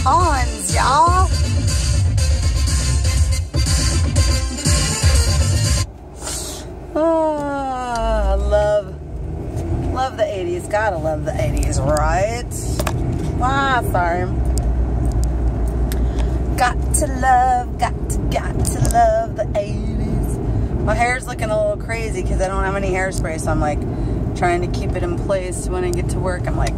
pawns, y'all. Love the 80s. Gotta love the 80s, right? Ah, sorry. Got to love the 80s. My hair's looking a little crazy because I don't have any hairspray, so I'm like trying to keep it in place when I get to work. I'm like,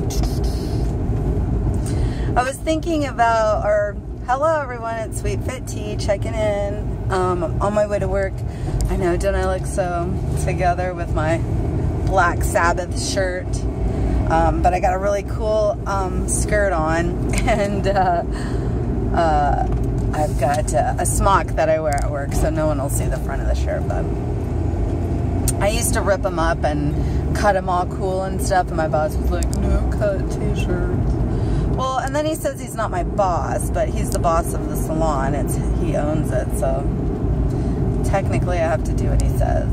I was thinking about, or hello everyone, it's Sweet Fit Tea checking in. I'm on my way to work. I know, don't I look so together with my Black Sabbath shirt? But I got a really cool skirt on, and I've got a smock that I wear at work, so no one will see the front of the shirt. But I used to rip them up and cut them all cool and stuff, and my boss was like, no cut t-shirts. Well, and then he says he's not my boss, but he's the boss of the salon. He owns it, so technically I have to do what he says.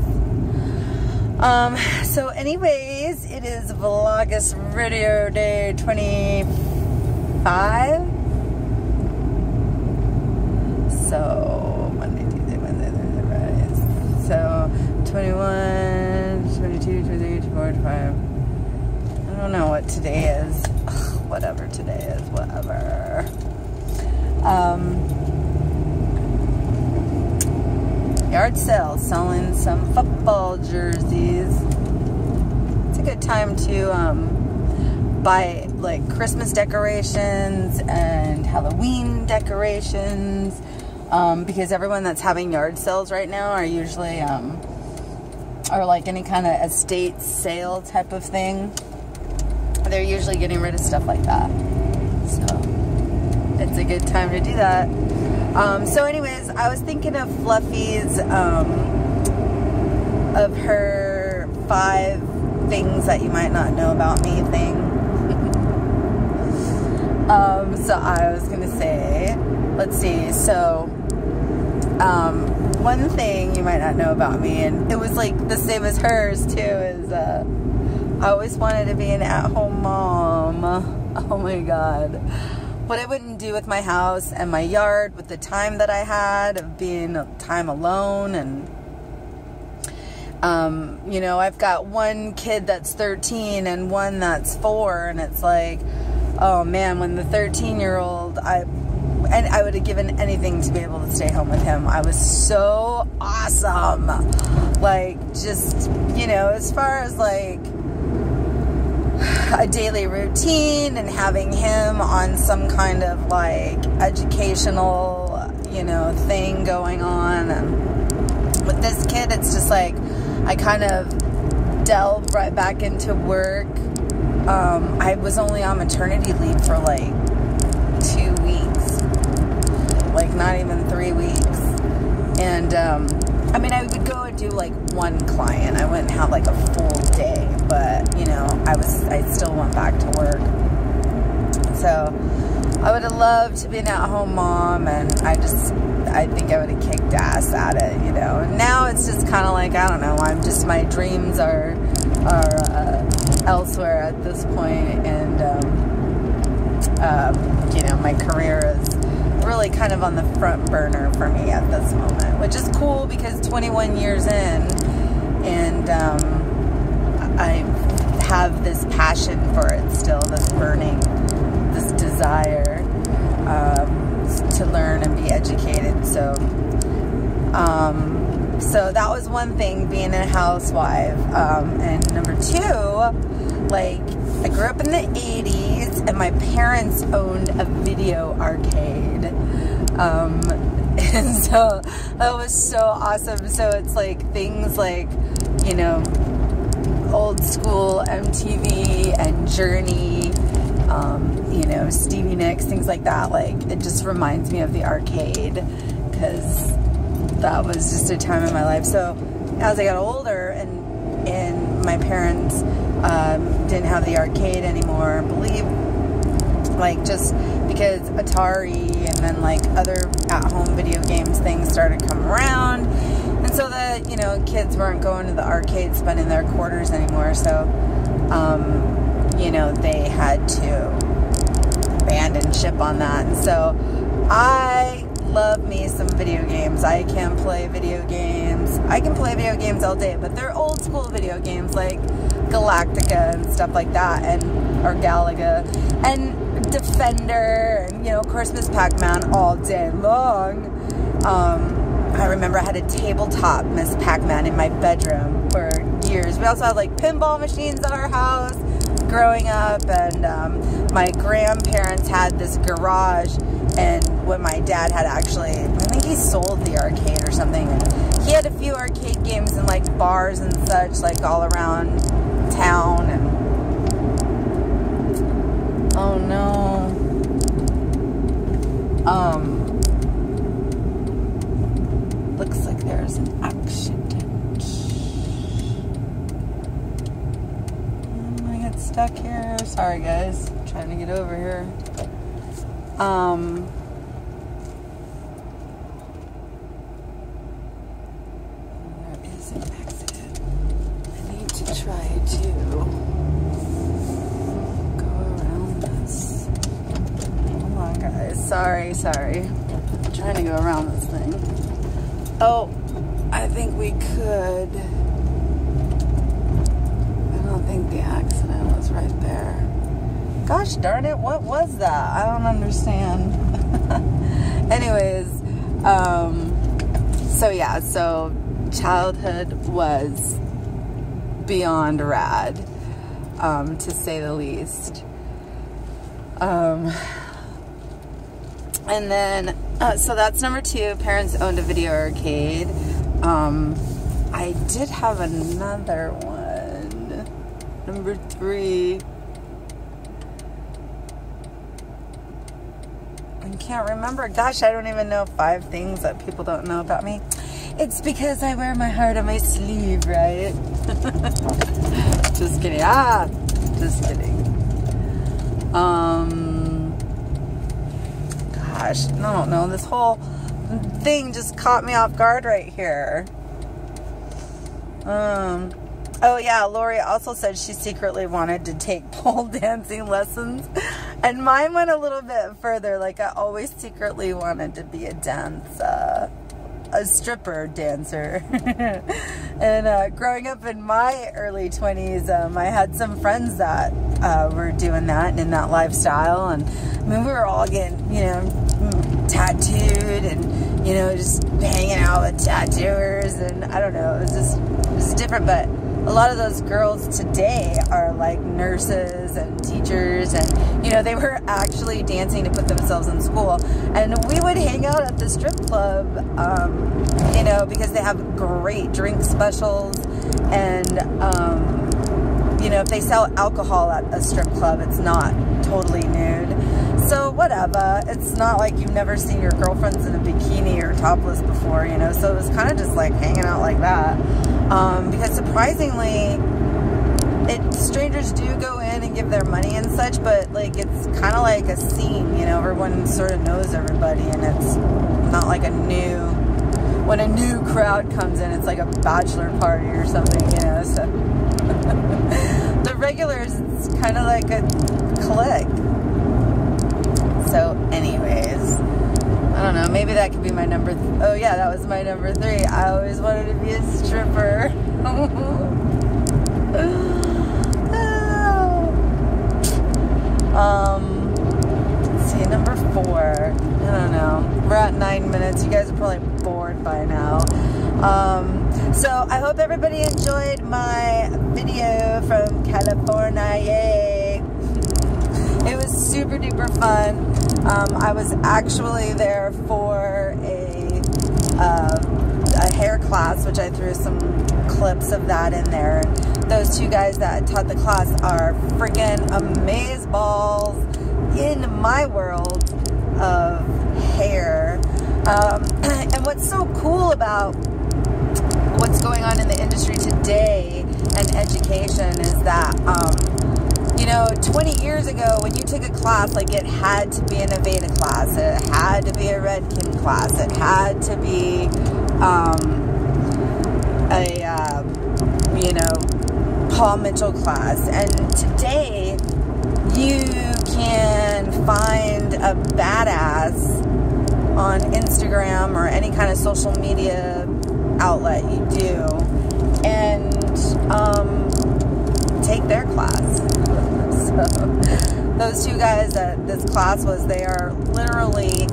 So anyways, it is Vlogust Radio Day 25. So, Monday, Tuesday, Wednesday, Thursday, Friday. So, 21, 22, 23, 24, 25. I don't know what today is. Ugh, whatever today is, whatever. Yard sale, selling some football jerseys. It's a good time to buy like Christmas decorations and Halloween decorations, because everyone that's having yard sales right now are usually or like any kind of estate sale type of thing. They're usually getting rid of stuff like that, so it's a good time to do that. So anyways, I was thinking of Fluffy's, of her 5 things that you might not know about me thing. So I was gonna say, let's see, so, one thing you might not know about me, and it was like the same as hers too, is, I always wanted to be an at-home mom. Oh my God. What I wouldn't do with my house and my yard, with the time that I had of being time alone. And you know, I've got one kid that's 13 and one that's 4, and it's like, oh man, when the 13-year-old, I would have given anything to be able to stay home with him. I was so awesome. Like, just, you know, as far as like a daily routine and having him on some kind of like educational, you know, thing going on. And with this kid, it's just like I kind of delved right back into work. I was only on maternity leave for like 2 weeks, like not even 3 weeks. And I mean, I would go and do like one client. I wouldn't have like a full day, but you know, I still went back to work. So I would have loved to be an at-home mom, and I think I would have kicked ass at it, you know. And now it's just kind of like, I don't know, my dreams are elsewhere at this point, and you know, my career is really kind of on the front burner for me at this moment, which is cool because 21 years in, and I have this passion for it still, this burning, this desire to learn and be educated. So so that was one thing, being a housewife. And number 2, like, I grew up in the 80s, and my parents owned a video arcade. And so that was so awesome. So it's like things like, you know, old school MTV and Journey, you know, Stevie Nicks, things like that. Like, it just reminds me of the arcade, because that was just a time in my life. So as I got older, and my parents didn't have the arcade anymore, like, just because Atari and then like other at-home video games things started coming around, and so that, you know, kids weren't going to the arcade spending their quarters anymore. So you know, they had to abandon ship on that. And so I love me some video games. I can play video games. I can play video games all day, but they're old school video games like Galactica and stuff like that, or Galaga, and Defender, and, you know, of course, Miss Pac-Man all day long. I remember I had a tabletop Miss Pac-Man in my bedroom for years. We also had like pinball machines at our house growing up, and my grandparents had this garage, and when my dad had actually, I think he sold the arcade or something, and he had a few arcade games in like bars and such, like all around town. And oh no, looks like there's an accident. I got stuck here. Sorry guys, I'm trying to get over here. There is an accident. I need to try to go around this. Hold on guys, sorry. I'm trying to go around this thing. Oh, I think we could. I don't think the accident was right there. Gosh darn it, what was that? I don't understand. Anyways, so yeah, so childhood was beyond rad, to say the least. And then, so that's number 2. Parents owned a video arcade. I did have another one. Number 3. I can't remember. Gosh, I don't even know 5 things that people don't know about me. It's because I wear my heart on my sleeve, right? Just kidding. Just kidding. Gosh, I don't know. This whole thing just caught me off guard right here. Oh yeah, Lori also said she secretly wanted to take pole dancing lessons. And mine went a little bit further. Like, I always secretly wanted to be a stripper dancer. And growing up in my early 20s, I had some friends that were doing that and in that lifestyle. And I mean, we were all getting, you know, tattooed and, you know, just hanging out with tattooers. And I don't know, it was different. But a lot of those girls today are like nurses and teachers, and, you know, they were actually dancing to put themselves in school. And we would hang out at the strip club, you know, because they have great drink specials. And, you know, if they sell alcohol at a strip club, it's not totally nude. So whatever, it's not like you've never seen your girlfriends in a bikini or topless before, you know, so it was kind of just like hanging out like that. Because surprisingly, strangers do go in and give their money and such, but like it's kind of like a scene, you know, everyone sort of knows everybody, and it's not like when a new crowd comes in, it's like a bachelor party or something, you know, so. The regulars, it's kind of like a clique. So anyways, I don't know, maybe that could be my number. Oh yeah, that was my number 3. I always wanted to be a stripper. Let's see, number 4. I don't know. We're at 9 minutes. You guys are probably bored by now. So I hope everybody enjoyed my video from California. Yay! It was super duper fun. I was actually there for a hair class, which I threw some clips of that in there. And those 2 guys that taught the class are freaking amazeballs in my world of hair. And what's so cool about what's going on in the industry today and education is that, you know, 20 years ago when you took a class, like, it had to be an Aveda class, it had to be a Redken class, it had to be you know, Paul Mitchell class. And today you can find a badass on Instagram or any kind of social media outlet you do, and take their class. So those two guys that this class was, they are literally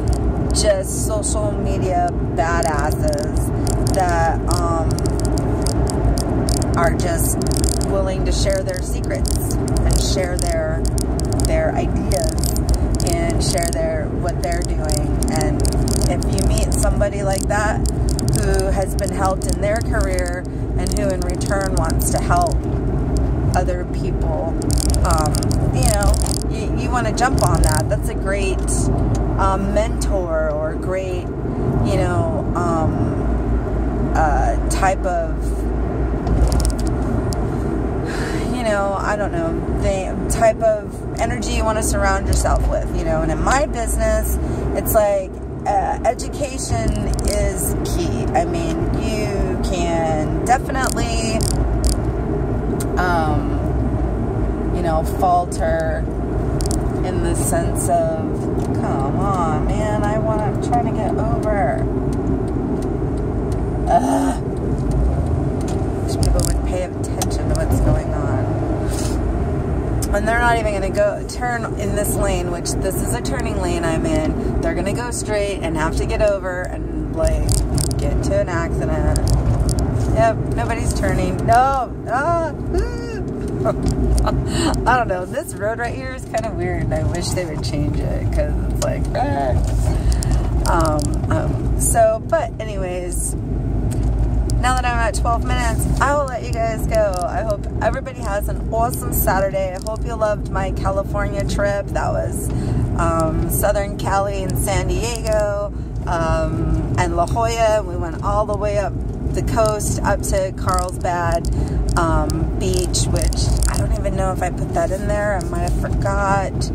just social media badasses that are just willing to share their secrets and share their ideas and share what they're doing. And if you meet somebody like that who has been helped in their career and who in return wants to help other people, you know, you want to jump on that. That's a great mentor or a great, you know, type of, you know, I don't know, the type of energy you want to surround yourself with, you know. And in my business, it's like education is key. I mean, you can definitely, you know, falter in the sense of, come on, man, I'm trying to get over. Wish people would pay attention to what's going on. And they're not even going to turn in this lane, which this is a turning lane I'm in. They're going to go straight and have to get over and, like, get into an accident. Yep, nobody's turning. No. I don't know. This road right here is kind of weird, and I wish they would change it, because it's like, so, but anyways, now that I'm at 12 minutes, I will let you guys go. I hope everybody has an awesome Saturday. I hope you loved my California trip. That was Southern Cali and San Diego and La Jolla. We went all the way up the coast up to Carlsbad Beach, which I don't even know if I put that in there. I might have forgot.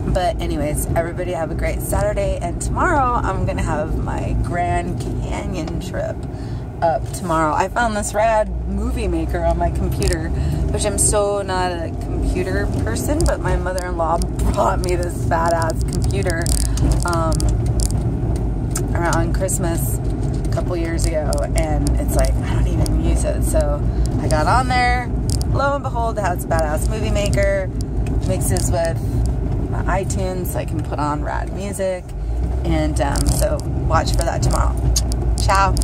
But anyways, everybody have a great Saturday, and tomorrow I'm gonna have my Grand Canyon trip up tomorrow. I found this rad movie maker on my computer, which I'm so not a computer person, but my mother-in-law brought me this badass computer around Christmas a couple years ago, and it's like, I don't even use it. So I got on there, lo and behold, it has a badass movie maker, mixes with my iTunes so I can put on rad music, and so watch for that tomorrow. Ciao.